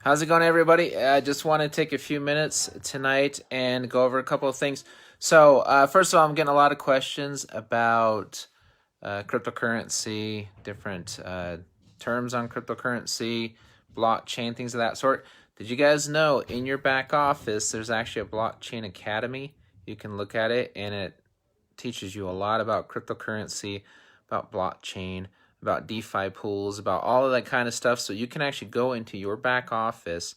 How's it going, everybody? I just want to take a few minutes tonight and go over a couple of things. So, first of all, I'm getting a lot of questions about cryptocurrency, different terms on cryptocurrency, blockchain, things of that sort. Did you guys know in your back office there's actually a blockchain academy? You can look at it, and it teaches you a lot about cryptocurrency, about blockchain, about DeFi pools, about all of that kind of stuff. So you can actually go into your back office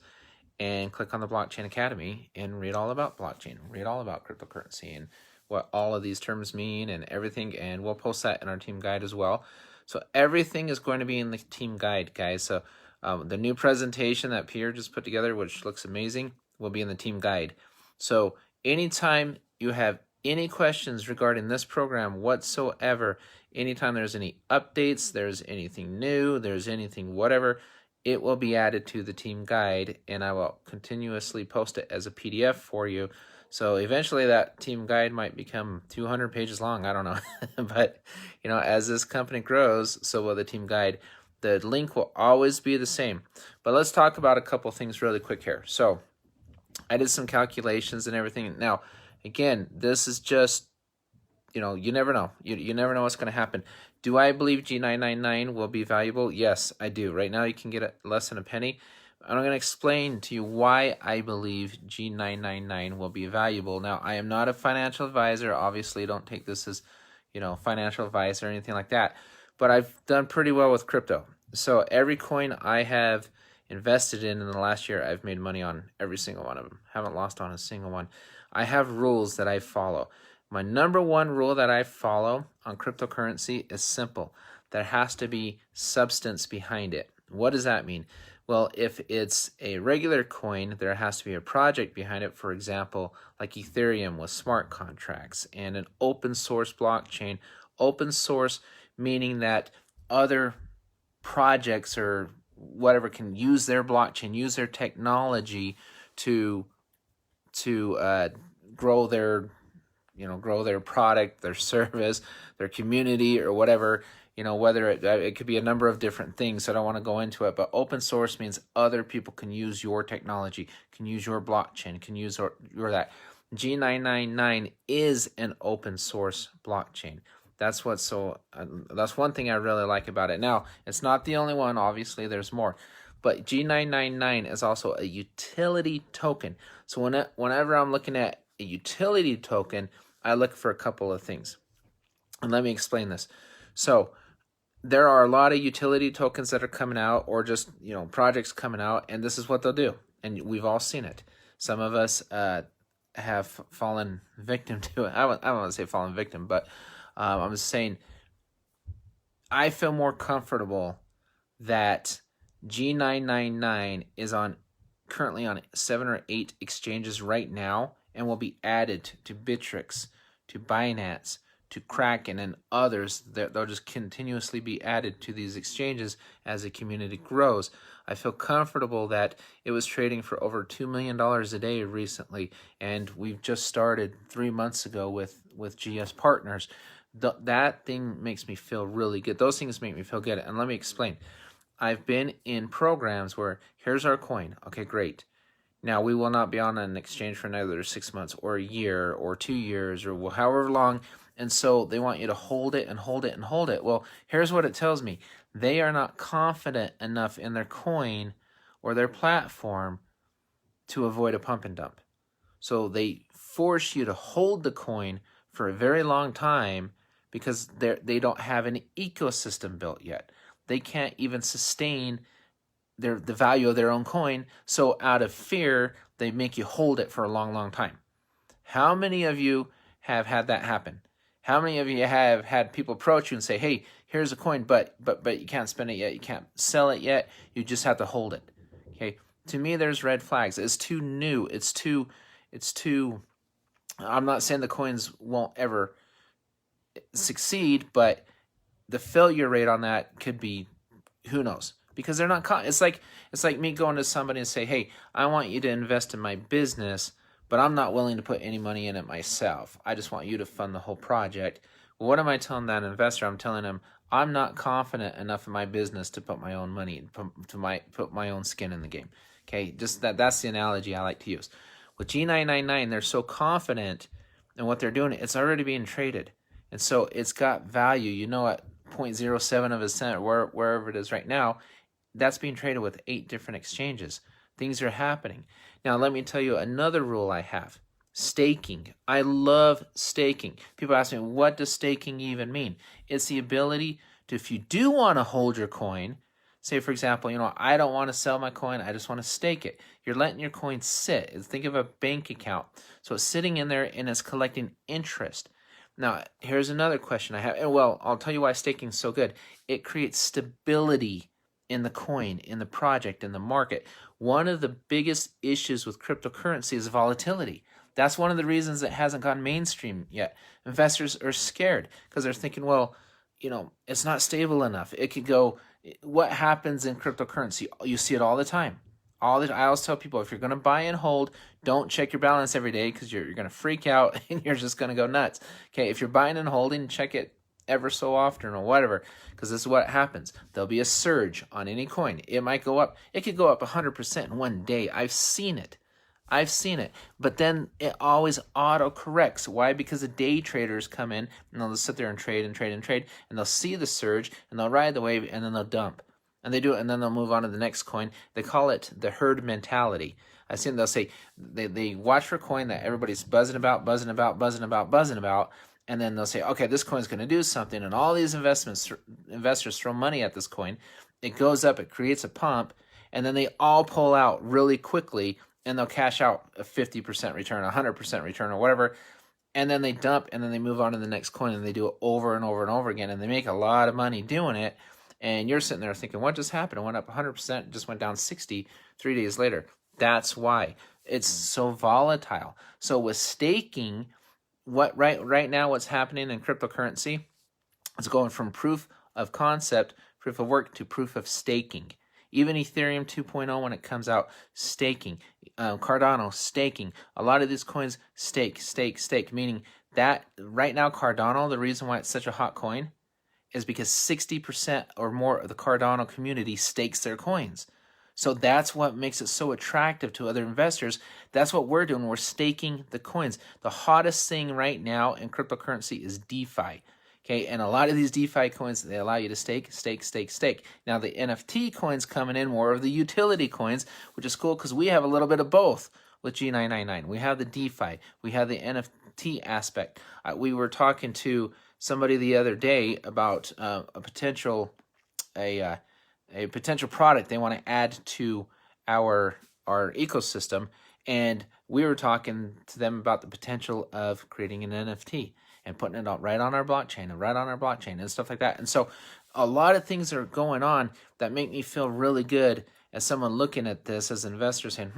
and click on the Blockchain Academy and read all about blockchain, read all about cryptocurrency and what all of these terms mean and everything. And we'll post that in our team guide as well. So everything is going to be in the team guide, guys. So the new presentation that Pierre just put together, which looks amazing, will be in the team guide. So anytime you have any questions regarding this program whatsoever, anytime there's any updates, there's anything new, there's anything whatever, it will be added to the team guide, and I will continuously post it as a PDF for you. So eventually that team guide might become 200 pages long. I don't know. But, as this company grows, so will the team guide. The link will always be the same. But let's talk about a couple things really quick here. So I did some calculations and everything. Now, again, this is just, you never know. You never know what's going to happen. Do I believe G999 will be valuable? Yes, I do. Right now, you can get it less than a penny. I'm going to explain to you why I believe G999 will be valuable. Now, I am not a financial advisor. Obviously, don't take this as, financial advice or anything like that. But I've done pretty well with crypto. So every coin I have invested in the last year, I've made money on every single one of them. Haven't lost on a single one. I have rules that I follow. My number one rule that I follow on cryptocurrency is simple. There has to be substance behind it. What does that mean? Well, if it's a regular coin, there has to be a project behind it. For example, like Ethereum with smart contracts and an open source blockchain. Open source meaning that other projects or whatever can use their blockchain, use their technology to grow their product, their service, their community, or whatever. Whether it could be a number of different things. So I don't want to go into it, but open source means other people can use your technology, can use your blockchain, can use your that. G999 is an open source blockchain. That's that's one thing I really like about it. Now, it's not the only one. Obviously, there's more. But G999 is also a utility token. So whenever I'm looking at a utility token, I look for a couple of things. And let me explain this. So there are a lot of utility tokens that are coming out, or just, projects coming out, and this is what they'll do. And we've all seen it. Some of us have fallen victim to it. I don't want to say fallen victim, but I'm just saying I feel more comfortable that G999 is currently on 7 or 8 exchanges right now, and will be added to Bittrex, to Binance, to Kraken, and others. They'll just continuously be added to these exchanges as the community grows. I feel comfortable that it was trading for over $2 million a day recently, and we've just started 3 months ago with GSPartners. That thing makes me feel really good. Those things make me feel good. And let me explain. I've been in programs where here's our coin. Okay, great. Now, we will not be on an exchange for another 6 months or a year or 2 years or however long. And so they want you to hold it and hold it and hold it. Well, here's what it tells me. They are not confident enough in their coin or their platform to avoid a pump and dump. So they force you to hold the coin for a very long time because they don't have an ecosystem built yet. They can't even sustain the value of their own coin. So out of fear, they make you hold it for a long, long time. How many of you have had that happen? How many of you have had people approach you and say, hey, here's a coin, but you can't spend it yet. You can't sell it yet. You just have to hold it. Okay. To me, there's red flags. It's too new. It's too, I'm not saying the coins won't ever succeed, but the failure rate on that could be, who knows? Because they're not, it's like me going to somebody and say, hey, I want you to invest in my business, but I'm not willing to put any money in it myself. I just want you to fund the whole project. Well, what am I telling that investor? I'm telling him, I'm not confident enough in my business to put my own money, put my own skin in the game. Okay, just that's the analogy I like to use. With G999, they're so confident in what they're doing, it's already being traded. And so it's got value. You know, at 0.07 of a cent, or wherever it is right now, that's being traded with 8 different exchanges. Things are happening. Now, let me tell you another rule I have. Staking. I love staking. People ask me, what does staking even mean? It's the ability to, if you do want to hold your coin, say, for example, I don't want to sell my coin, I just want to stake it. You're letting your coin sit. Think of a bank account. So it's sitting in there and it's collecting interest. Now, here's another question I have. And well, I'll tell you why staking is so good. It creates stability in the coin, in the project, in the market. One of the biggest issues with cryptocurrency is volatility. That's one of the reasons it hasn't gone mainstream yet. Investors are scared because they're thinking, well, it's not stable enough. It could go. What happens in cryptocurrency? You see it all the time. I always tell people, if you're going to buy and hold, don't check your balance every day because you're going to freak out and you're just going to go nuts. Okay, if you're buying and holding, check it ever so often or whatever, because this is what happens. There'll be a surge on any coin. It might go up. It could go up 100% in one day. I've seen it. But then it always auto-corrects. Why? Because the day traders come in and they'll just sit there and trade and trade and trade, and they'll see the surge and they'll ride the wave and then they'll dump. And they do it, and then they'll move on to the next coin. They call it the herd mentality. I've seen they'll say they watch for a coin that everybody's buzzing about, and then they'll say, okay, this coin's going to do something, and all these investors throw money at this coin. It goes up, it creates a pump, and then they all pull out really quickly, and they'll cash out a 50% return, 100% return, or whatever, and then they dump, and then they move on to the next coin, and they do it over and over and over again, and they make a lot of money doing it, and you're sitting there thinking, what just happened? It went up 100%, just went down 60 3 days later. That's why. It's so volatile. So with staking, right now what's happening in cryptocurrency is going from proof of concept, proof of work, to proof of staking. Even Ethereum 2.0, when it comes out, staking. Cardano, staking. A lot of these coins stake, meaning that right now Cardano, the reason why it's such a hot coin is because 60% or more of the Cardano community stakes their coins. So that's what makes it so attractive to other investors. That's what we're doing. We're staking the coins. The hottest thing right now in cryptocurrency is DeFi. Okay, and a lot of these DeFi coins, they allow you to stake. Now the NFT coins coming in, more of the utility coins, which is cool because we have a little bit of both with G999. We have the DeFi, we have the NFT aspect. We were talking to somebody the other day about a potential product they want to add to our ecosystem, and we were talking to them about the potential of creating an NFT and putting it right on our blockchain and stuff like that. And so a lot of things are going on that make me feel really good as someone looking at this as an investor saying,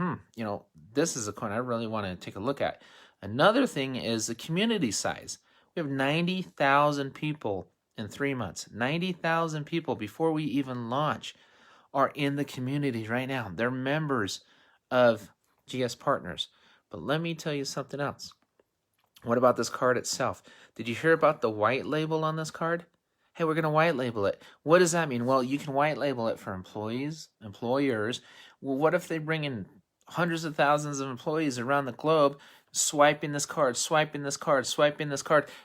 this is a coin I really want to take a look at. Another thing is the community size. We have 90,000 people in 3 months. 90,000 people before we even launch are in the community right now. They're members of GS Partners. But let me tell you something else. What about this card itself? Did you hear about the white label on this card? Hey, we're going to white label it. What does that mean? Well, you can white label it for employers. Well, what if they bring in hundreds of thousands of employees around the globe swiping this card?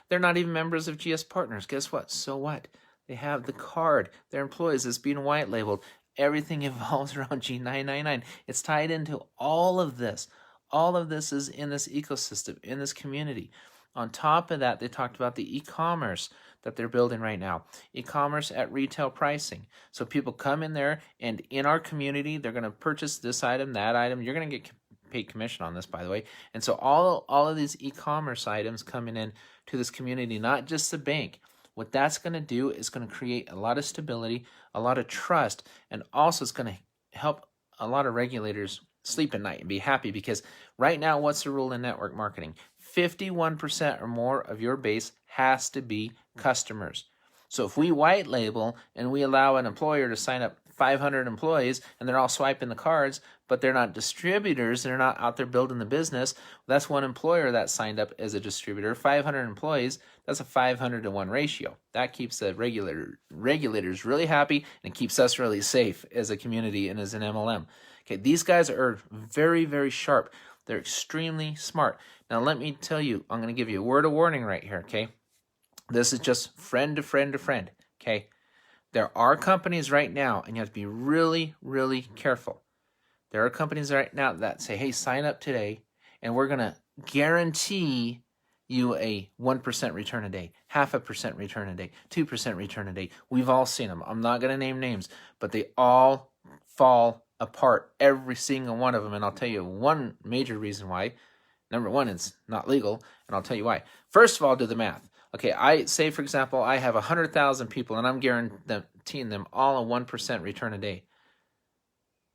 They're not even members of GS Partners. Guess what? So what? They have the card. Their employees is being white labeled. Everything evolves around G999. It's tied into all of this. All of this is in this ecosystem, in this community. On top of that, they talked about the e-commerce that they're building right now. E-commerce at retail pricing. So people come in there, and in our community, they're going to purchase this item, that item. You're going to get paid commission on this, by the way. And so all of these e-commerce items coming in to this community, not just the bank. What that's going to do is going to create a lot of stability, a lot of trust, and also it's going to help a lot of regulators sleep at night and be happy, because right now, what's the rule in network marketing? 51% or more of your base has to be customers. So if we white label and we allow an employer to sign up 500 employees and they're all swiping the cards, but they're not distributors. They're not out there building the business. That's one employer that signed up as a distributor. 500 employees, that's a 500 to 1 ratio. That keeps the regulators really happy, and it keeps us really safe as a community and as an MLM. Okay, these guys are very, very sharp. They're extremely smart. Now, let me tell you, I'm going to give you a word of warning right here, okay? This is just friend to friend to friend, okay? There are companies right now, and you have to be really, really careful. There are companies right now that say, hey, sign up today, and we're going to guarantee you a 1% return a day, 0.5% return a day, 2% return a day. We've all seen them. I'm not going to name names, but they all fall apart, every single one of them. And I'll tell you one major reason why. Number one, it's not legal, and I'll tell you why. First of all, do the math. Okay, I say, for example, I have 100,000 people, and I'm guaranteeing them all a 1% return a day.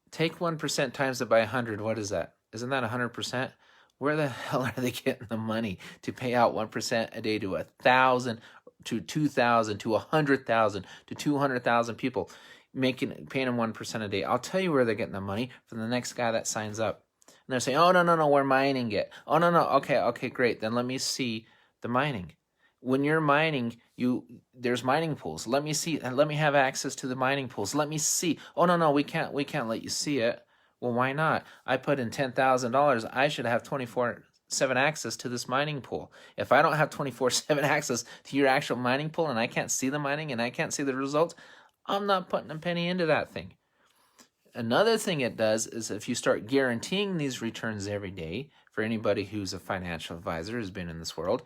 Take 1% times it by 100. What is that? Isn't that 100%? Where the hell are they getting the money to pay out 1% a day to 1,000, to 2,000, to 100,000, to 200,000 people, paying them 1% a day? I'll tell you where they're getting the money, from the next guy that signs up. And they're saying, oh, no, we're mining it. Oh, no, okay, great. Then let me see the mining. When you're mining, there's mining pools. Let me see, and let me have access to the mining pools. Let me see. Oh, no, we can't let you see it. Well, why not? I put in $10,000. I should have 24/7 access to this mining pool. If I don't have 24/7 access to your actual mining pool, and I can't see the mining and I can't see the results, I'm not putting a penny into that thing. Another thing it does is if you start guaranteeing these returns every day, for anybody who's a financial advisor, who's been in this world,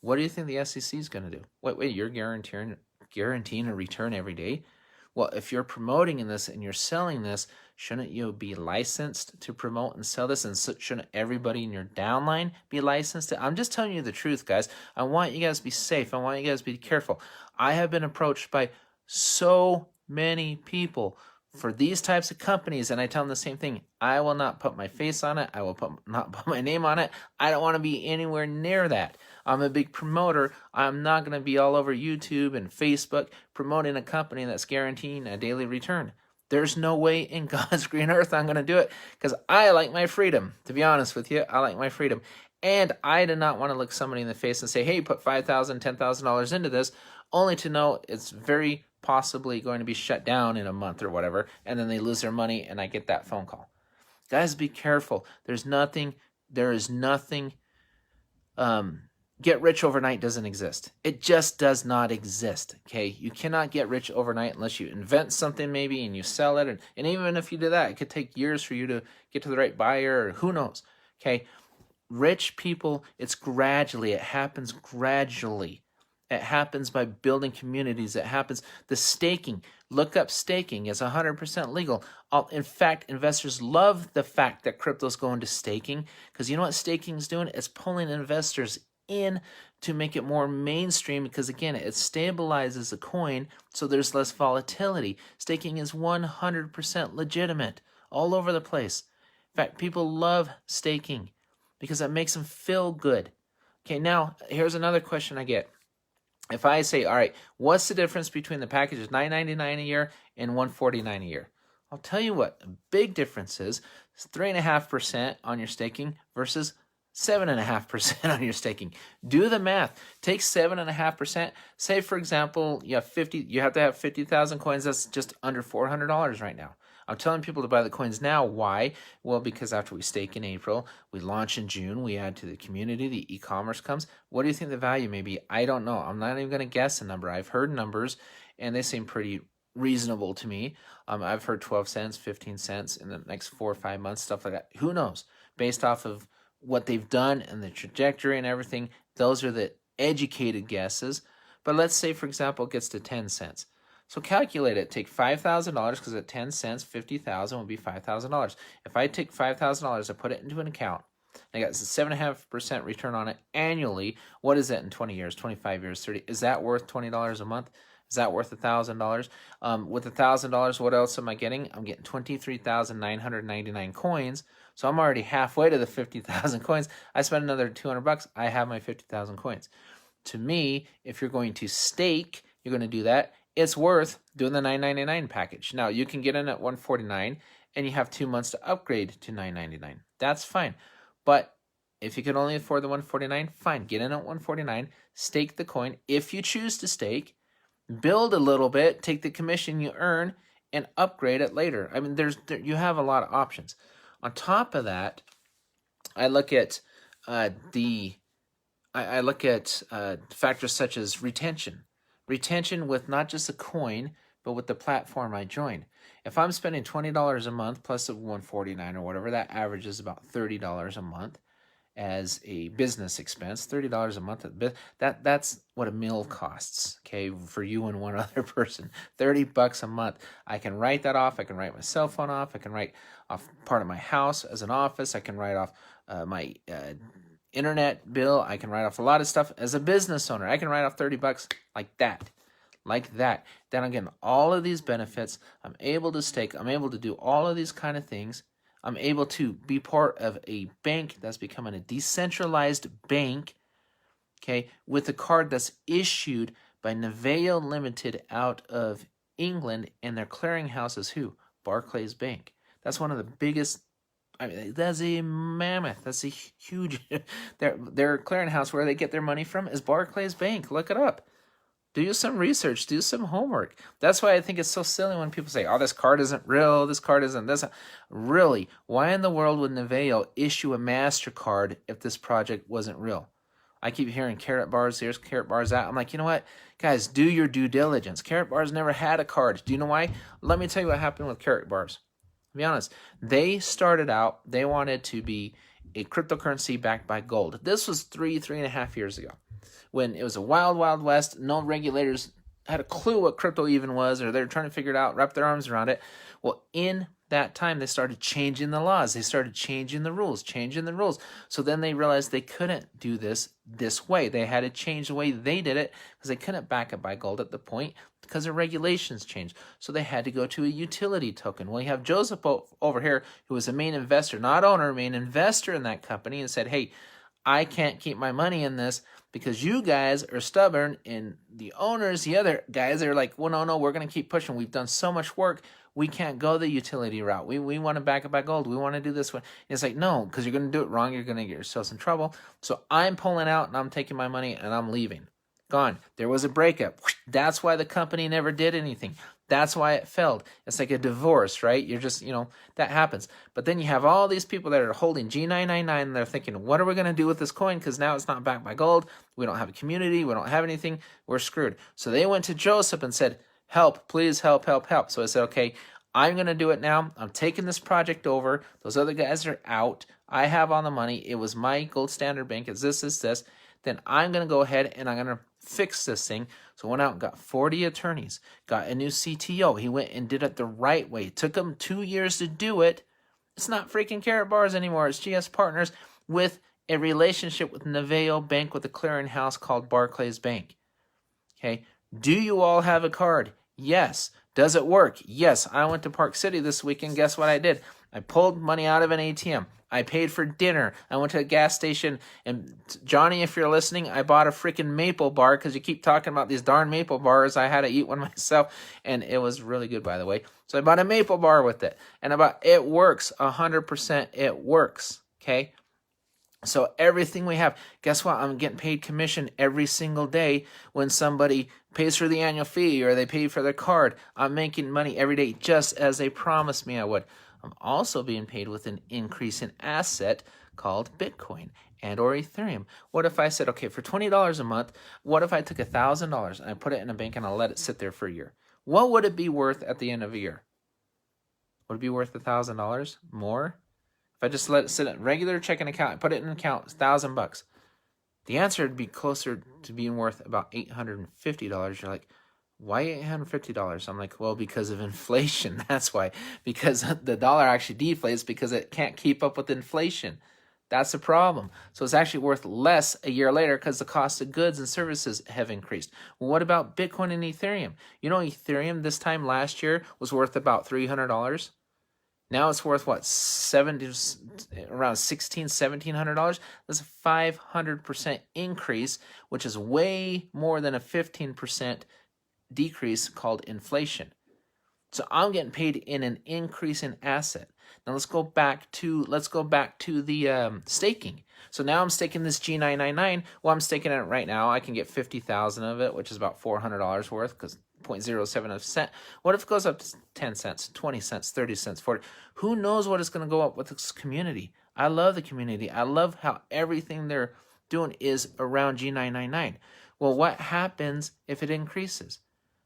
what do you think the SEC is going to do? Wait, you're guaranteeing a return every day? Well, if you're promoting in this and you're selling this, shouldn't you be licensed to promote and sell this? And shouldn't everybody in your downline be licensed? I'm just telling you the truth, guys. I want you guys to be safe. I want you guys to be careful. I have been approached by so many people for these types of companies, and I tell them the same thing. I will not put my face on it. I will not put my name on it. I don't want to be anywhere near that. I'm a big promoter. I'm not going to be all over YouTube and Facebook promoting a company that's guaranteeing a daily return. There's no way in God's green earth I'm going to do it, because I like my freedom. To be honest with you, I like my freedom. And I do not want to look somebody in the face and say, hey, put $5,000, $10,000 into this, only to know it's very possibly going to be shut down in a month or whatever, and then they lose their money and I get that phone call. Guys, be careful. There is nothing, get rich overnight doesn't exist. It just does not exist, okay? You cannot get rich overnight unless you invent something maybe and you sell it, and even if you do that, it could take years for you to get to the right buyer, or who knows, okay? Rich people, it happens gradually. It happens by building communities. It happens, the staking, look up staking, it's 100% legal. In fact, investors love the fact that crypto's going to staking, because you know what staking is doing? It's pulling investors in to make it more mainstream, because again, it stabilizes a coin, so there's less volatility. Staking is 100% legitimate all over the place. In fact, people love staking because it makes them feel good. Okay, now here's another question I get. If I say, all right, what's the difference between the packages $9.99 a year and $149 a year? I'll tell you what a big difference is. It's 3.5% on your staking versus 7.5% on your staking. Do the math. Take 7.5%. Say, for example, you have to have 50,000 coins. That's just under $400 right now. I'm telling people to buy the coins now. Why? Well, because after we stake in April, we launch in June, we add to the community, the e-commerce comes. What do you think the value may be? I don't know. I'm not even going to guess a number. I've heard numbers, and they seem pretty reasonable to me. I've heard 12 cents, 15 cents in the next 4 or 5 months, stuff like that. Who knows? Based off of what they've done and the trajectory and everything, those are the educated guesses. But let's say, for example, it gets to 10 cents. So calculate it. Take $5,000, because at 10 cents, 50,000 would be $5,000. If I take $5,000, I put it into an account, I got 7.5% return on it annually. What is that in 20 years, 25 years, 30? Is that worth $20 a month? Is that worth $1,000? With $1,000, what else am I getting? I'm getting 23,999 coins. So I'm already halfway to the 50,000 coins. I spend another $200. I have my 50,000 coins. To me, if you're going to stake, you're going to do that. it's worth doing the $9.99 package. Now, you can get in at $149 and you have 2 months to upgrade to $9.99. That's fine. But if you can only afford the $149, fine. Get in at $149, stake the coin if you choose to stake, build a little bit, take the commission you earn, and upgrade it later. I mean, you have a lot of options. On top of that, I look at factors such as retention. Retention with not just a coin, but with the platform I join. If I'm spending $20 a month plus the $149 or whatever, that averages about $30 a month as a business expense. $30 a month, that's what a meal costs, okay, for you and one other person. $30 a month. I can write that off. I can write my cell phone off. I can write off part of my house as an office. I can write off my internet bill. I can write off a lot of stuff as a business owner. I can write off $30 like that. Then again, all of these benefits, I'm able to stake. I'm able to do all of these kind of things. I'm able to be part of a bank that's becoming a decentralized bank, okay, with a card that's issued by Neveo Limited out of England, and their clearinghouse is who? Barclays Bank. That's one of the biggest. I mean, that's a mammoth. That's a huge. Their clearinghouse where they get their money from is Barclays Bank. Look it up. Do some research. Do some homework. That's why I think it's so silly when people say, "Oh, this card isn't real. This card isn't this." Really, why in the world would Neveo issue a MasterCard if this project wasn't real? I keep hearing carrot bars here's carrot bars out. I'm like, you know what, guys, do your due diligence. Carrot bars never had a card. Do you know why? Let me tell you what happened with carrot bars. To be honest, they started out, they wanted to be a cryptocurrency backed by gold. This was 3.5 years ago, when it was a wild, wild west. No regulators had a clue what crypto even was, or they were trying to figure it out, wrap their arms around it. Well, in that time, they started changing the laws. They started changing the rules. So then they realized they couldn't do this way. They had to change the way they did it because they couldn't back it by gold at the point because the regulations changed. So they had to go to a utility token. Well, you have Joseph over here, who was a main investor, not owner, main investor in that company, and said, hey, I can't keep my money in this because you guys are stubborn, and the owners, the other guys, are like, well, no, we're going to keep pushing. We've done so much work. We can't go the utility route. We want to back it by gold. We want to do this one. And it's like, no, because you're going to do it wrong. You're going to get yourselves in trouble. So I'm pulling out, and I'm taking my money, and I'm leaving. Gone. There was a breakup. That's why the company never did anything. That's why it failed. It's like a divorce, right? You're just, that happens. But then you have all these people that are holding G999, and they're thinking, what are we going to do with this coin? Because now it's not backed by gold. We don't have a community. We don't have anything. We're screwed. So they went to Joseph and said, help, please help. So I said, okay, I'm going to do it now. I'm taking this project over. Those other guys are out. I have all the money. It was my gold standard bank. It's this. Then I'm going to go ahead and I'm going to fix this thing. So I went out and got 40 attorneys, got a new CTO. He went and did it the right way. It took him 2 years to do it. It's not freaking Carrot Bars anymore. It's GS Partners with a relationship with Neveo Bank with a clearinghouse called Barclays Bank. Okay. Do you all have a card? Yes. Does it work? Yes. I went to Park City this weekend. Guess what I did? I pulled money out of an ATM. I paid for dinner. I went to a gas station. And Johnny, if you're listening, I bought a freaking maple bar because you keep talking about these darn maple bars. I had to eat one myself, and it was really good, by the way. So I bought a maple bar with it. And it works. 100% it works. Okay? So everything we have, guess what? I'm getting paid commission every single day when somebody pays for the annual fee or they pay for their card. I'm making money every day just as they promised me I would. I'm also being paid with an increase in asset called Bitcoin and or Ethereum. What if I said, okay, for $20 a month, what if I took $1,000 and I put it in a bank and I let it sit there for a year? What would it be worth at the end of a year? Would it be worth $1,000 more? If I just let it sit in a regular checking account, I put it in an account, $1,000. The answer would be closer to being worth about $850. You're like, why $850? I'm like, well, because of inflation. That's why. Because the dollar actually deflates because it can't keep up with inflation. That's the problem. So it's actually worth less a year later because the cost of goods and services have increased. Well, what about Bitcoin and Ethereum? You know, Ethereum this time last year was worth about $300. Now it's worth what, around $1,600, $1,700. That's a 500% increase, which is way more than a 15% decrease called inflation. So I'm getting paid in an increase in asset. Now let's go back to the staking. So now I'm staking this G999. Well, I'm staking it right now. I can get 50,000 of it, which is about $400 worth, because 0.07 of a cent. What if it goes up to 10 cents, 20 cents, 30 cents, 40? Who knows what is going to go up with this community? I love the community. I love how everything they're doing is around G999. Well, what happens if it increases?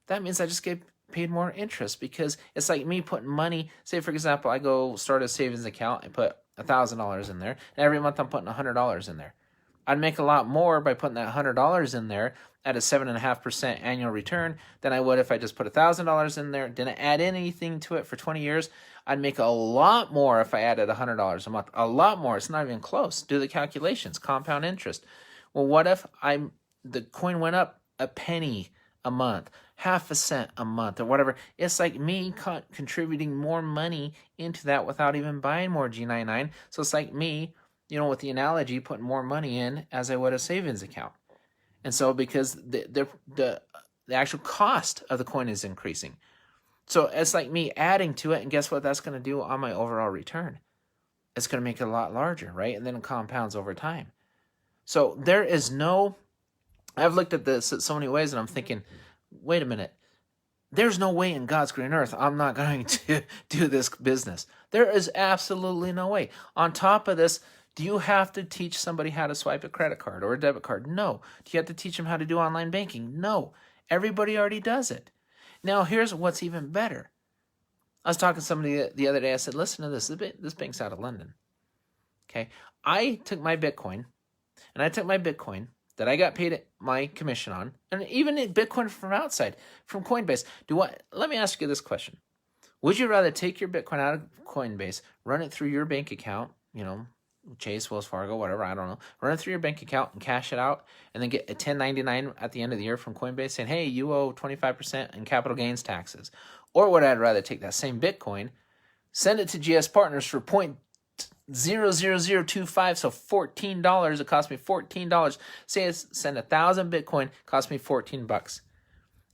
That means I just get paid more interest, because it's like me putting money. Say, for example, I go start a savings account and put $1,000 in there, and every month I'm putting $100 in there. I'd make a lot more by putting that $100 in there at a 7.5% annual return than I would if I just put $1,000 in there, didn't add anything to it for 20 years. I'd make a lot more if I added $100 a month. A lot more. It's not even close. Do the calculations. Compound interest. Well, what if the coin went up a penny a month, half a cent a month, or whatever? It's like me contributing more money into that without even buying more G99. So it's like me, with the analogy, putting more money in as I would a savings account. And so because the actual cost of the coin is increasing. So it's like me adding to it, and guess what that's going to do on my overall return? It's going to make it a lot larger, right? And then it compounds over time. So I've looked at this in so many ways, and I'm thinking, wait a minute. There's no way in God's green earth I'm not going to do this business. There is absolutely no way. On top of this, do you have to teach somebody how to swipe a credit card or a debit card? No. Do you have to teach them how to do online banking? No. Everybody already does it. Now, here's what's even better. I was talking to somebody the other day. I said, listen to this. This bank's out of London. Okay. I took my Bitcoin that I got paid my commission on, and even Bitcoin from outside, from Coinbase. Let me ask you this question. Would you rather take your Bitcoin out of Coinbase, run it through your bank account, Chase, Wells Fargo, whatever, I don't know, run it through your bank account and cash it out, and then get a 1099 at the end of the year from Coinbase saying, hey, you owe 25% in capital gains taxes? Or would I rather take that same Bitcoin, send it to GSPartners for 0.00025, so $14. It cost me $14. Say I send 1,000 Bitcoin, cost me $14.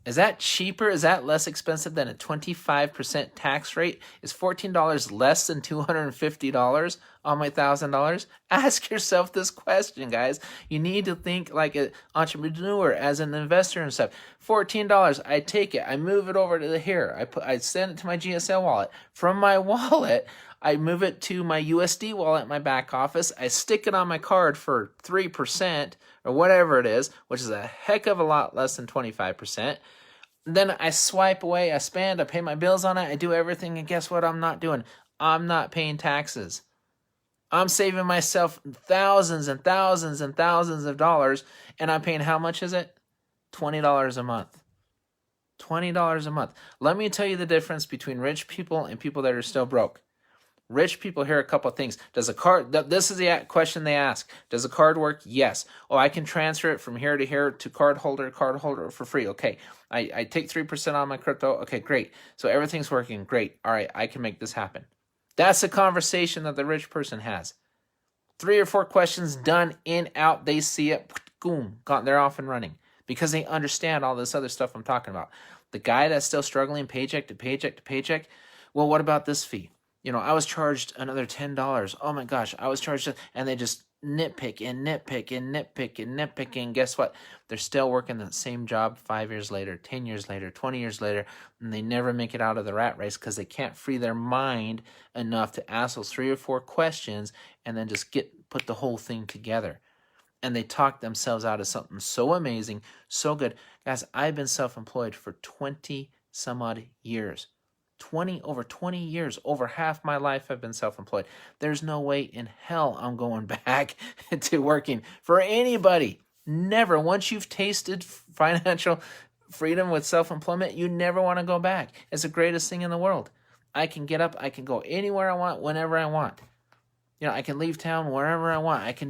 Is that cheaper? Is that less expensive than a 25% tax rate? Is $14 less than $250 on my $1,000? Ask yourself this question, guys. You need to think like an entrepreneur, as an investor and stuff. $14, I take it, I move it over to here. I send it to my GSL wallet. From my wallet, I move it to my USD wallet in my back office. I stick it on my card for 3% or whatever it is, which is a heck of a lot less than 25%. Then I swipe away, I spend, I pay my bills on it, I do everything, and guess what I'm not doing? I'm not paying taxes. I'm saving myself thousands and thousands and thousands of dollars, and I'm paying, how much is it? $20 a month. $20 a month. Let me tell you the difference between rich people and people that are still broke. Rich people hear a couple of things. This is the question they ask. Does the card work? Yes. Oh, I can transfer it from here to here to card holder for free. Okay. I take 3% on my crypto. Okay, great. So everything's working. Great. All right, I can make this happen. That's a conversation that the rich person has. 3 or 4 questions done, in, out. They see it. Boom. They're off and running because they understand all this other stuff I'm talking about. The guy that's still struggling paycheck to paycheck to paycheck, well, what about this fee? I was charged another $10. Oh my gosh, I was charged, and they just nitpick and nitpick and nitpick and nitpick, and guess what? They're still working the same job 5 years later, 10 years later, 20 years later, and they never make it out of the rat race because they can't free their mind enough to ask those 3 or 4 questions and then just put the whole thing together. And they talk themselves out of something so amazing, so good. Guys, I've been self-employed for 20 some odd years. Over 20 years, over half my life I've been self-employed. There's no way in hell I'm going back to working for anybody. Never. Once you've tasted financial freedom with self-employment, you never want to go back. It's the greatest thing in the world. I can get up, I can go anywhere I want, whenever I want. I can leave town wherever I want. I can,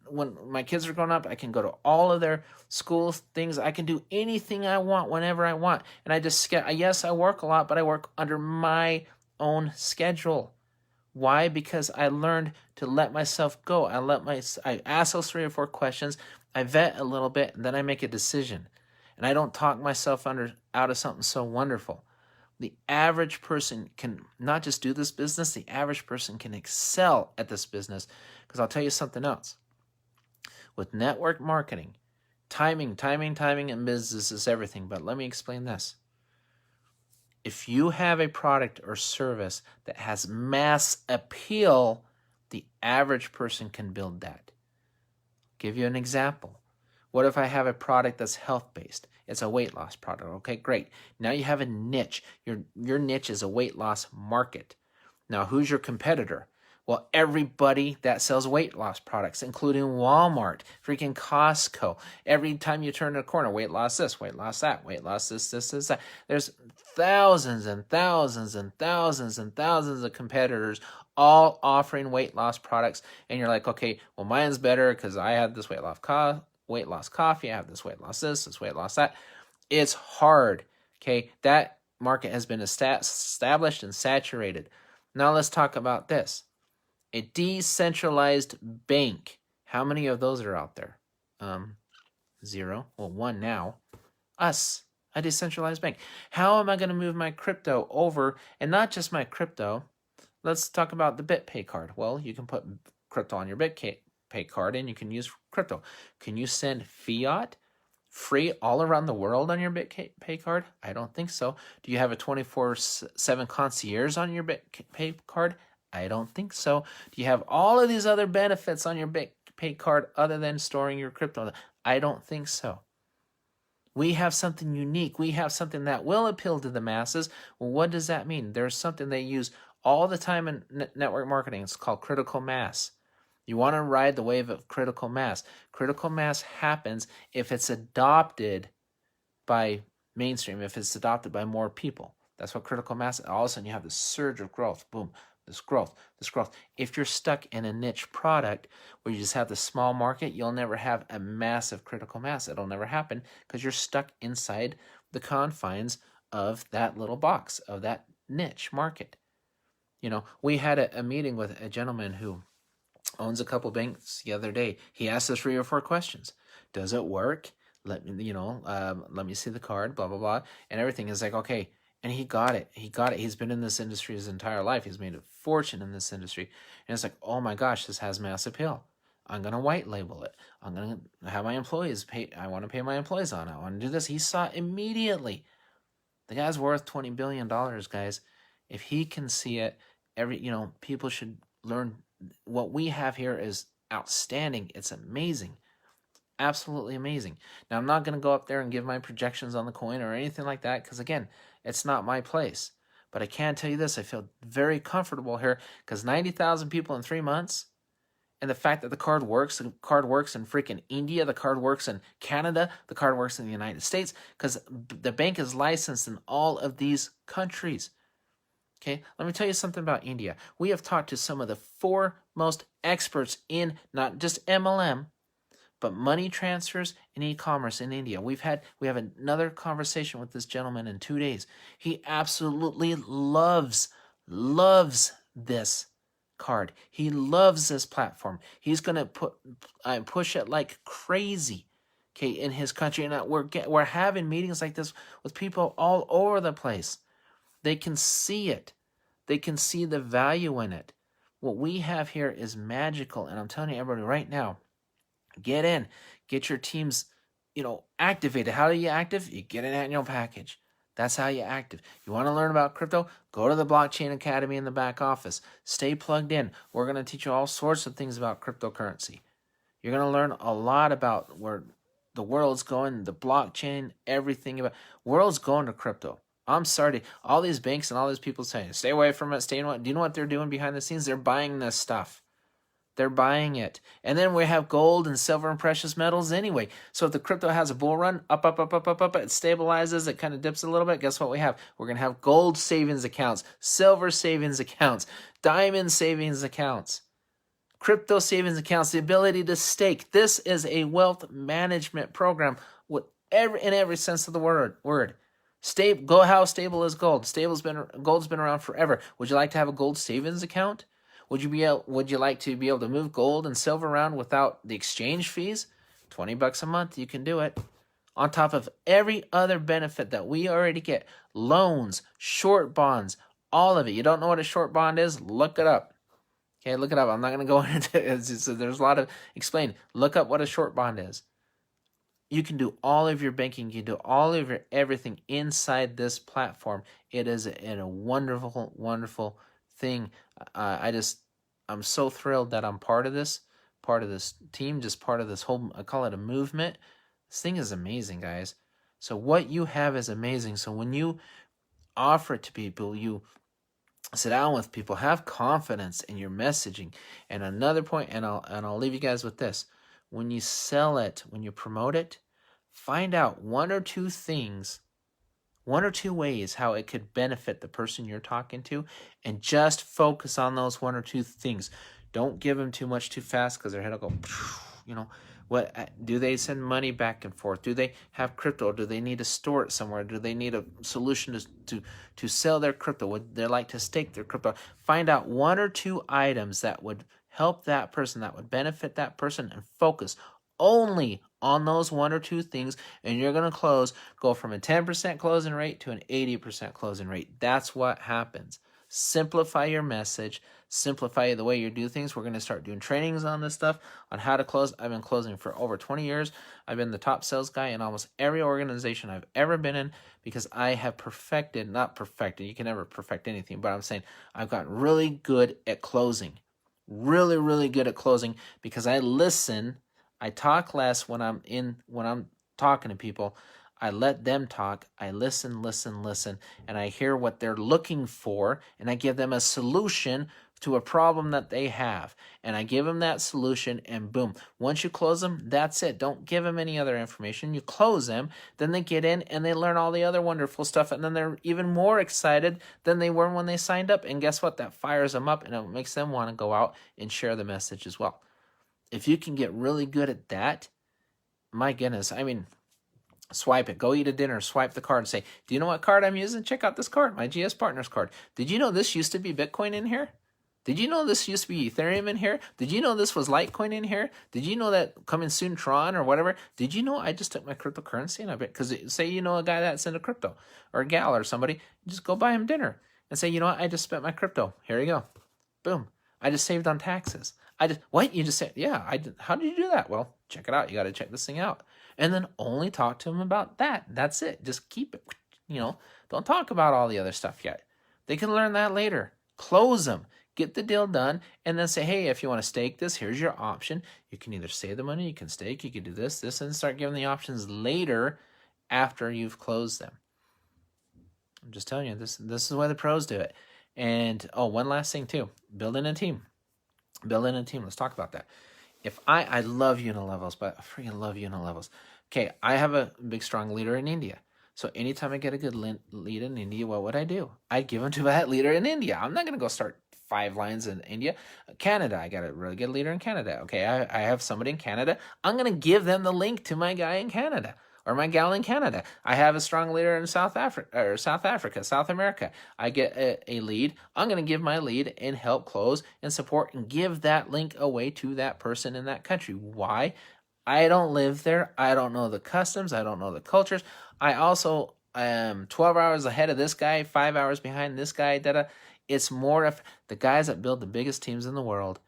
when my kids are growing up, I can go to all of their school things. I can do anything I want whenever I want. And yes, I work a lot, but I work under my own schedule. Why? Because I learned to let myself go. I ask those 3 or 4 questions. I vet a little bit, and then I make a decision. And I don't talk myself out of something so wonderful. The average person can not just do this business, the average person can excel at this business. Because I'll tell you something else. With network marketing, timing, and business is everything. But let me explain this. If you have a product or service that has mass appeal, the average person can build that. I'll give you an example. What if I have a product that's health-based? It's a weight loss product. Okay, great. Now you have a niche. Your niche is a weight loss market. Now, who's your competitor? Well, everybody that sells weight loss products, including Walmart, freaking Costco. Every time you turn a corner, weight loss this, weight loss that, weight loss this, that. There's thousands and thousands and thousands and thousands of competitors all offering weight loss products. And you're like, okay, well, mine's better because I have this weight loss coffee, I have this weight loss this weight loss that. It's hard, okay? That market has been established and saturated. Now let's talk about this. A decentralized bank. How many of those are out there? 0. Well, 1 now. Us, a decentralized bank. How am I going to move my crypto over? And not just my crypto. Let's talk about the BitPay card. Well, you can put crypto on your BitPay card and you can use crypto. Can you send fiat free all around the world on your BitPay card? I don't think so. Do you have a 24/7 concierge on your BitPay card? I don't think so. Do you have all of these other benefits on your BitPay card other than storing your crypto? I don't think so. We have something unique. We have something that will appeal to the masses. Well, what does that mean? There's something they use all the time in network marketing. It's called critical mass. You want to ride the wave of critical mass. Critical mass happens if it's adopted by mainstream, if it's adopted by more people. That's what critical mass is. All of a sudden you have this surge of growth. Boom. This growth. If you're stuck in a niche product where you just have the small market, you'll never have a massive critical mass. It'll never happen because you're stuck inside the confines of that little box, of that niche market. You know, we had a meeting with a gentleman who owns a couple banks the other day. He asked us 3 or 4 questions. Does it work? Let me see the card, blah, blah, blah. And everything is like, okay. And he got it. He's been in this industry his entire life. He's made a fortune in this industry. And it's like, oh my gosh, this has mass appeal. I'm going to white label it. I'm going to have my employees pay. I want to pay my employees on it. I want to do this. He saw it immediately. The guy's worth $20 billion, guys. If he can see it, people should learn. What we have here is outstanding. It's amazing. Absolutely amazing. Now, I'm not going to go up there and give my projections on the coin or anything like that because, again, it's not my place. But I can tell you this. I feel very comfortable here because 90,000 people in 3 months, and the fact that the card works in freaking India, the card works in Canada, the card works in the United States because the bank is licensed in all of these countries. Okay, let me tell you something about India. We have talked to some of the foremost experts in not just MLM, but money transfers and e-commerce in India. We have another conversation with this gentleman in 2 days. He absolutely loves this card. He loves this platform. He's going to push it like crazy. Okay, in his country, and we're having meetings like this with people all over the place. They can see it. They can see the value in it. What we have here is magical, and I'm telling you, everybody, right now, get in, get your teams, activated. How do you active? You get an annual package. That's how you active. You want to learn about crypto? Go to the Blockchain Academy in the back office. Stay plugged in. We're going to teach you all sorts of things about cryptocurrency. You're going to learn a lot about where the world's going, the blockchain, everything about. World's going to crypto. I'm sorry. All these banks and all these people saying, stay away from it, stay away. Do you know what they're doing behind the scenes? They're buying this stuff. They're buying it. And then we have gold and silver and precious metals anyway. So if the crypto has a bull run, up, it stabilizes, it kind of dips a little bit. Guess what we have? We're going to have gold savings accounts, silver savings accounts, diamond savings accounts, crypto savings accounts, the ability to stake. This is a wealth management program in every sense of the word. How stable is gold? Gold's been around forever. Would you like to have a gold savings account? Would you like to be able to move gold and silver around without the exchange fees? $20 a month, you can do it. on top of every other benefit that we already get. Loans, short bonds, all of it. You don't know what a short bond is? Look it up. Okay, look it up. I'm not going to go into it. There's a lot of explain. Look up what a short bond is. You can do all of your banking. You can do all of your everything inside this platform. It is a wonderful, wonderful thing. I'm so thrilled that I'm part of this team, just part of this whole, I call it a movement. This thing is amazing, guys. So what you have is amazing. So when you offer it to people, you sit down with people, have confidence in your messaging. And another point, and I'll leave you guys with this. When you sell it, when you promote it, find out one or two ways how it could benefit the person you're talking to, and just focus on those one or two things. Don't give them too much too fast, because their head will go, what do they send money back and forth? Do they have crypto? Do they need to store it somewhere? Do they need a solution to sell their crypto? Would they like to stake their crypto? Find out one or two items that would help that person, that would benefit that person, and focus only on those one or two things, and you're going to go from a 10% closing rate to an 80% closing rate. That's what happens. Simplify your message, simplify the way you do things. We're going to start doing trainings on this stuff, on how to close. I've been closing for over 20 years. I've been the top sales guy in almost every organization I've ever been in, because I have not perfected, you can never perfect anything, but I'm saying I've gotten really good at closing. Really, really good at closing, because I listen. I talk less when I'm talking to people. I let them talk. I listen, and I hear what they're looking for, and I give them a solution to a problem that they have. And I give them that solution, and boom. Once you close them, that's it. Don't give them any other information. You close them, then they get in and they learn all the other wonderful stuff, and then they're even more excited than they were when they signed up. And guess what? That fires them up, and it makes them want to go out and share the message as well. If you can get really good at that, my goodness, swipe it. Go eat a dinner, swipe the card, and say, do you know what card I'm using? Check out this card, my GSPartners card. Did you know this used to be Bitcoin in here? Did you know this used to be Ethereum in here? Did you know this was Litecoin in here? Did you know that coming soon Tron or whatever? Did you know I just took my cryptocurrency and I bet, because say you know a guy that's into crypto, or a gal or somebody, just go buy him dinner and say, you know what, I just spent my crypto. Here you go. Boom. I just saved on taxes. What? You just said, yeah, I did. How did you do that? Well, check it out. You got to check this thing out. And then only talk to them about that. That's it. Just keep it. Don't talk about all the other stuff yet. They can learn that later. Close them. Get the deal done. And then say, hey, if you want to stake this, here's your option. You can either save the money, you can stake, you can do this, and start giving the options later after you've closed them. I'm just telling you, this is why the pros do it. And, one last thing too. Building a team. Let's talk about that. If I love unilevels, but I freaking love unilevels. Okay, I have a big, strong leader in India. So anytime I get a good lead in India, what would I do? I'd give them to that leader in India. I'm not going to go start 5 lines in India. Canada, I got a really good leader in Canada. Okay, I have somebody in Canada. I'm going to give them the link to my guy in Canada, or my gal in Canada. I have a strong leader in South America. I get a lead. I'm going to give my lead and help close and support and give that link away to that person in that country. Why? I don't live there. I don't know the customs. I don't know the cultures. I also am 12 hours ahead of this guy, 5 hours behind this guy. It's more of the guys that build the biggest teams in the world.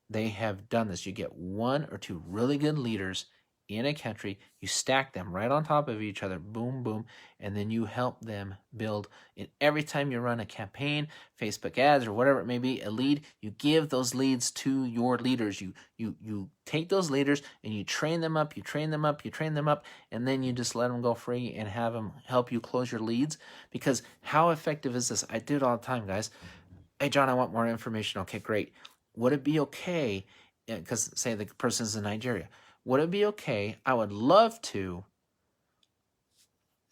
They have done this. You get 1 or 2 really good leaders in a country, you stack them right on top of each other, boom, boom, and then you help them build. And every time you run a campaign, Facebook ads, or whatever it may be, a lead, you give those leads to your leaders. You take those leaders and you train them up, and then you just let them go free and have them help you close your leads. Because how effective is this? I do it all the time, guys. Hey, John, I want more information. Okay, great. Would it be okay, because say the person's in Nigeria, would it be okay? I would love to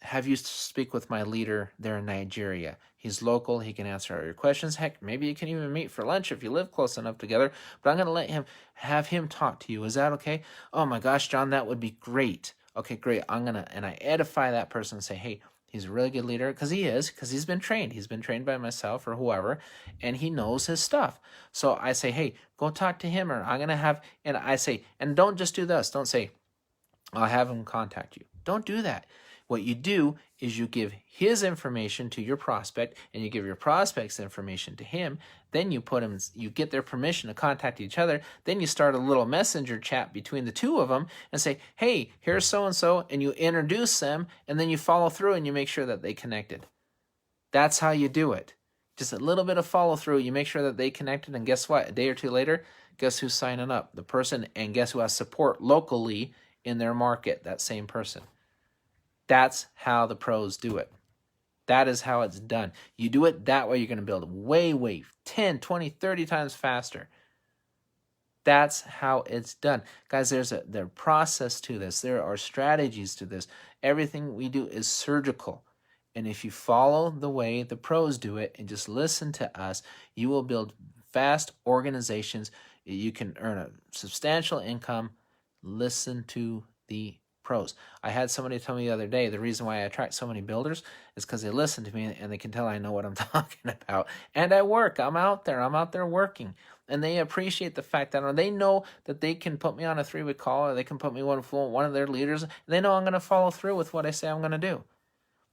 have you speak with my leader there in Nigeria. He's local. He can answer all your questions. Heck, maybe you can even meet for lunch if you live close enough together. But I'm going to have him talk to you. Is that okay? Oh my gosh, John, that would be great. Okay, great. And I edify that person and say, hey, he's a really good leader, because he's been trained. He's been trained by myself or whoever, and he knows his stuff. So I say, hey, go talk to him, or I'm going to have, and I say, and don't just do this. Don't say, I'll have him contact you. Don't do that. What you do is you give his information to your prospect, and you give your prospect's information to him. Then you you get their permission to contact each other. Then you start a little messenger chat between the two of them and say, hey, here's so-and-so, and you introduce them, and then you follow through and you make sure that they connected. That's how you do it. Just a little bit of follow through. You make sure that they connected, and guess what? A day or two later, guess who's signing up? The person, and guess who has support locally in their market? That same person. That's how the pros do it. That is how it's done. You do it that way, you're going to build way 10, 20, 30 times faster. That's how it's done. Guys, there's a process to this. There are strategies to this. Everything we do is surgical. And if you follow the way the pros do it and just listen to us, you will build fast organizations. You can earn a substantial income. Listen to the pros. I had somebody tell me the other day, the reason why I attract so many builders is because they listen to me and they can tell I know what I'm talking about. And I work. I'm out there working. And they appreciate the fact that they know that they can put me on a 3-week call, or they can put me one of their leaders. And they know I'm going to follow through with what I say I'm going to do.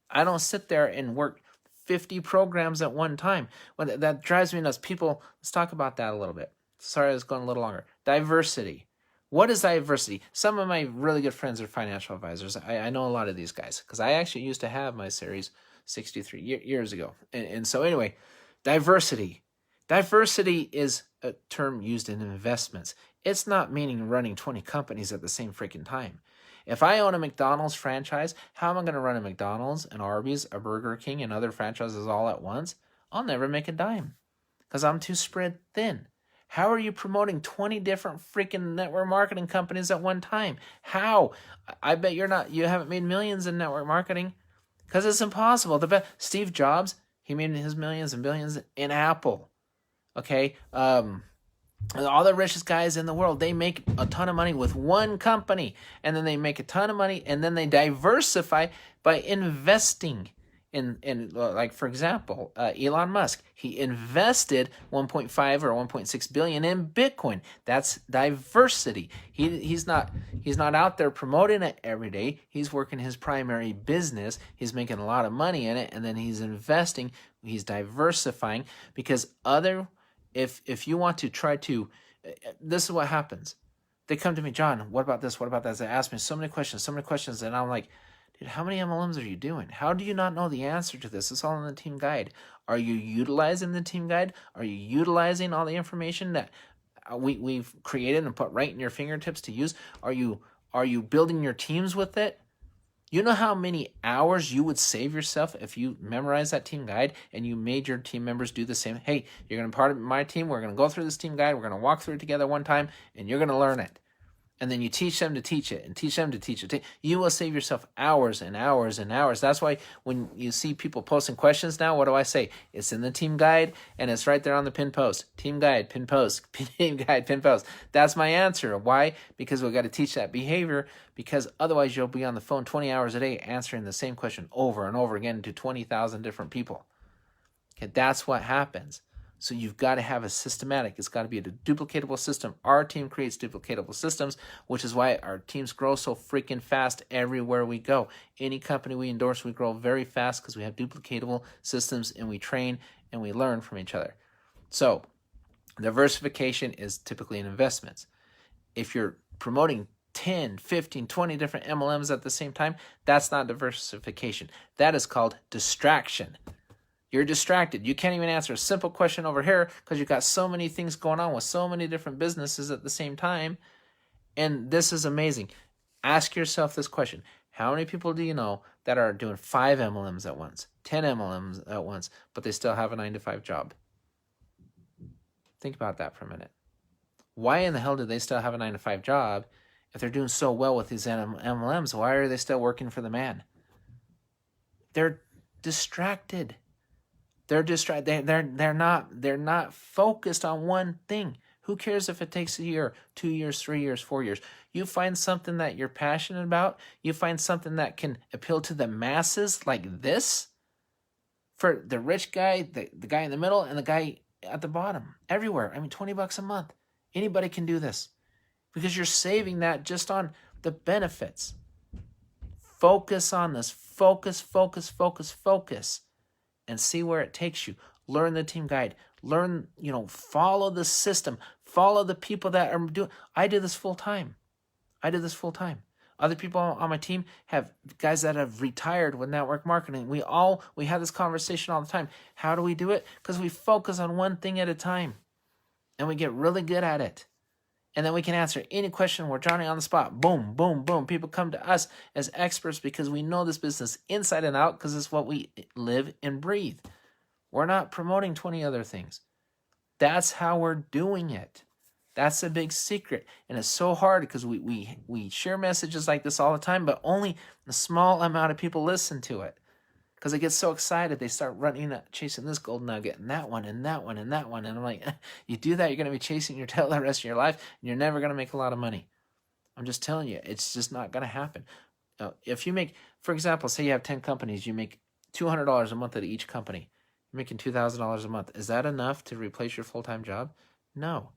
I don't sit there and work 50 programs at one time. Well, that drives me nuts. People, let's talk about that a little bit. Sorry, I was going a little longer. Diversity. What is diversity? Some of my really good friends are financial advisors. I know a lot of these guys because I actually used to have my series 63 years ago. And so anyway, diversity. Diversity is a term used in investments. It's not meaning running 20 companies at the same freaking time. If I own a McDonald's franchise, how am I going to run a McDonald's, an Arby's, a Burger King, and other franchises all at once? I'll never make a dime because I'm too spread thin. How are you promoting 20 different freaking network marketing companies at one time? How? I bet you haven't made millions in network marketing because it's impossible. Steve Jobs, he made his millions and billions in Apple. Okay? All the richest guys in the world, they make a ton of money with one company, and then they make a ton of money, and then they diversify by investing in like, for example, Elon Musk. He invested 1.5 or 1.6 billion in Bitcoin. That's diversity. He's not out there promoting it every day. He's working his primary business. He's making a lot of money in it, and then he's investing. He's diversifying because if you want to try to, this is what happens. They come to me, John, what about this? What about that? They ask me so many questions, and I'm like, dude, how many MLMs are you doing? How do you not know the answer to this? It's all in the team guide. Are you utilizing the team guide? Are you utilizing all the information that we've created and put right in your fingertips to use? Are you building your teams with it? You know how many hours you would save yourself if you memorize that team guide and you made your team members do the same? Hey, you're going to be part of my team. We're going to go through this team guide. We're going to walk through it together one time, and you're going to learn it. And then you teach them to teach it and teach them to teach it. You will save yourself hours and hours and hours. That's why when you see people posting questions now, what do I say? It's in the team guide, and it's right there on the pin post. Team guide, pin post, team guide, pin post. That's my answer. Why? Because we've got to teach that behavior, because otherwise you'll be on the phone 20 hours a day answering the same question over and over again to 20,000 different people. Okay, that's what happens. So you've got to have a systematic. It's got to be a duplicatable system. Our team creates duplicatable systems, which is why our teams grow so freaking fast everywhere we go. Any company we endorse, we grow very fast because we have duplicatable systems, and we train and we learn from each other. So diversification is typically in investments. If you're promoting 10, 15, 20 different MLMs at the same time, that's not diversification. That is called distraction. You're distracted. You can't even answer a simple question over here because you've got so many things going on with so many different businesses at the same time. And this is amazing. Ask yourself this question. How many people do you know that are doing 5 MLMs at once, 10 MLMs at once, but they still have a 9-to-5 job? Think about that for a minute. Why in the hell do they still have a 9-to-5 job if they're doing so well with these MLMs? Why are they still working for the man? They're distracted. They're distracted. They're not focused on one thing. Who cares if it takes a year, 2 years, 3 years, 4 years? You find something that you're passionate about. You find something that can appeal to the masses like this. For the rich guy, the guy in the middle, and the guy at the bottom. Everywhere. I mean, $20 a month. Anybody can do this. Because you're saving that just on the benefits. Focus on this. Focus, focus, focus, focus. And see where it takes you. Learn the team guide. Learn, follow the system. Follow the people that are doing. I do this full time. Other people on my team have guys that have retired with network marketing. We have this conversation all the time. How do we do it? Because we focus on one thing at a time. And we get really good at it. And then we can answer any question. We're Johnny on the spot. Boom, boom, boom. People come to us as experts because we know this business inside and out because it's what we live and breathe. We're not promoting 20 other things. That's how we're doing it. That's a big secret. And it's so hard because we share messages like this all the time, but only a small amount of people listen to it. Because they get so excited, they start running, chasing this gold nugget, and that one, and that one, and that one. And I'm like, you do that, you're going to be chasing your tail the rest of your life, and you're never going to make a lot of money. I'm just telling you, it's just not going to happen. If you make, for example, say you have 10 companies, you make $200 a month at each company. You're making $2,000 a month. Is that enough to replace your full-time job? No.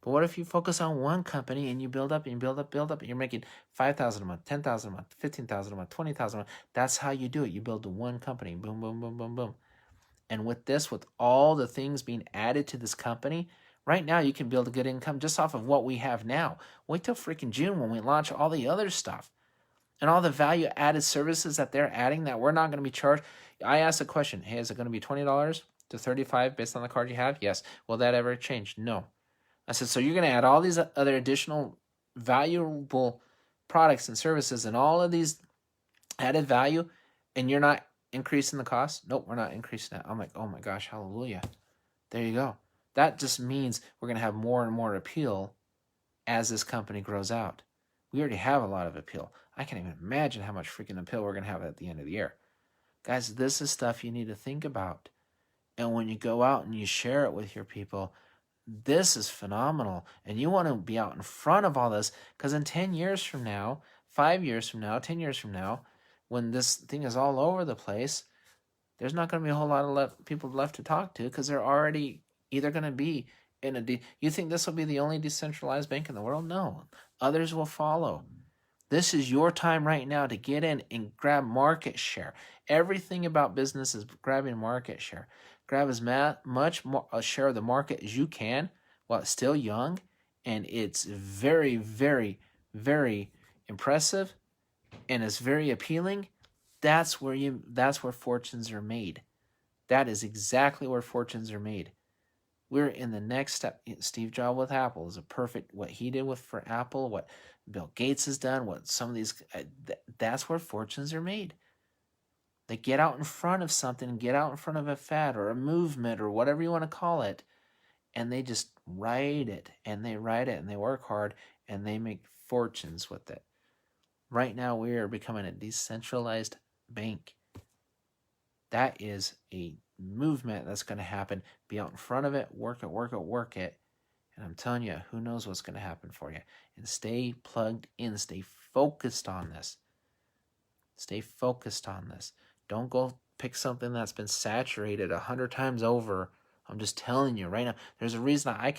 But what if you focus on one company and you build up and you build up, and you're making $5,000 a month, $10,000 a month, $15,000 a month, $20,000 a month? That's how you do it. You build the one company. Boom, boom, boom, boom, boom. And with all the things being added to this company, right now you can build a good income just off of what we have now. Wait till freaking June when we launch all the other stuff. And all the value-added services that they're adding that we're not going to be charged. I asked a question. Hey, is it going to be $20 to $35 based on the card you have? Yes. Will that ever change? No. I said, so you're going to add all these other additional valuable products and services and all of these added value, and you're not increasing the cost? Nope, we're not increasing it. I'm like, oh my gosh, hallelujah. There you go. That just means we're going to have more and more appeal as this company grows out. We already have a lot of appeal. I can't even imagine how much freaking appeal we're going to have at the end of the year. Guys, this is stuff you need to think about. And when you go out and you share it with your people, this is phenomenal. And you want to be out in front of all this, because in 10 years from now, 5 years from now, 10 years from now, when this thing is all over the place, there's not going to be a whole lot of people left to talk to, because they're already either going to be in a... You think this will be the only decentralized bank in the world? No. Others will follow. This is your time right now to get in and grab market share. Everything about business is grabbing market share. Grab as much more a share of the market as you can while it's still young, and it's very, very, very impressive, and it's very appealing. That's where fortunes are made. That is exactly where fortunes are made. We're in the next step. Steve Jobs with Apple is a perfect, what he did for Apple, what Bill Gates has done, what some of these, that's where fortunes are made. They get out in front of something, get out in front of a fad or a movement or whatever you want to call it, and they just ride it, and they work hard, and they make fortunes with it. Right now, we are becoming a decentralized bank. That is a movement that's going to happen. Be out in front of it, work it. And I'm telling you, who knows what's going to happen for you. And stay plugged in. Stay focused on this. Stay focused on this. Don't go pick something that's been saturated 100 times over. I'm just telling you right now, there's a reason I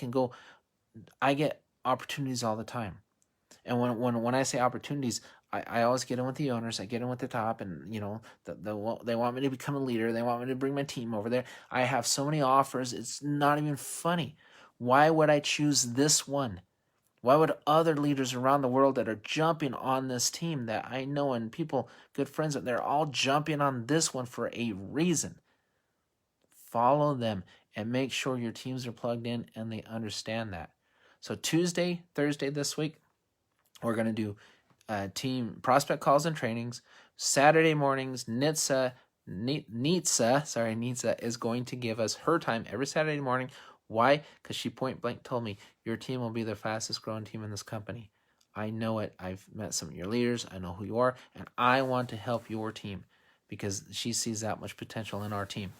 get opportunities all the time. And when I say opportunities, I always get in with the owners. I get in with the top, and they want me to become a leader. They want me to bring my team over there. I have so many offers. It's not even funny. Why would I choose this one? Why would other leaders around the world that are jumping on this team that I know, and people, good friends, that they're all jumping on this one for a reason? Follow them and make sure your teams are plugged in and they understand that. So Tuesday, Thursday this week, we're going to do team prospect calls and trainings. Saturday mornings, Nitsa is going to give us her time every Saturday morning. Why? Because she point blank told me, your team will be the fastest growing team in this company. I know it. I've met some of your leaders. I know who you are. And I want to help your team because she sees that much potential in our team.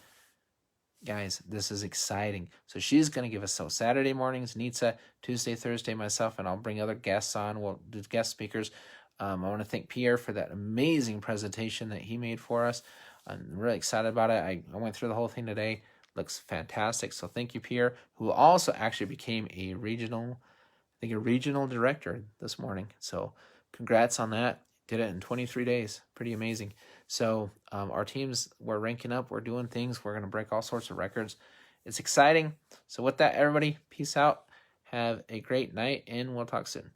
Guys, this is exciting. So she's going to give us Saturday mornings, Nitsa, Tuesday, Thursday, myself, and I'll bring other guests on. We'll do guest speakers. I want to thank Pierre for that amazing presentation that he made for us. I'm really excited about it. I went through the whole thing today. Looks fantastic. So thank you, Pierre, who also actually became a regional director this morning. So congrats on that. Did it in 23 days. Pretty amazing. So our teams, we're ranking up. We're doing things. We're going to break all sorts of records. It's exciting. So with that, everybody, peace out. Have a great night, and we'll talk soon.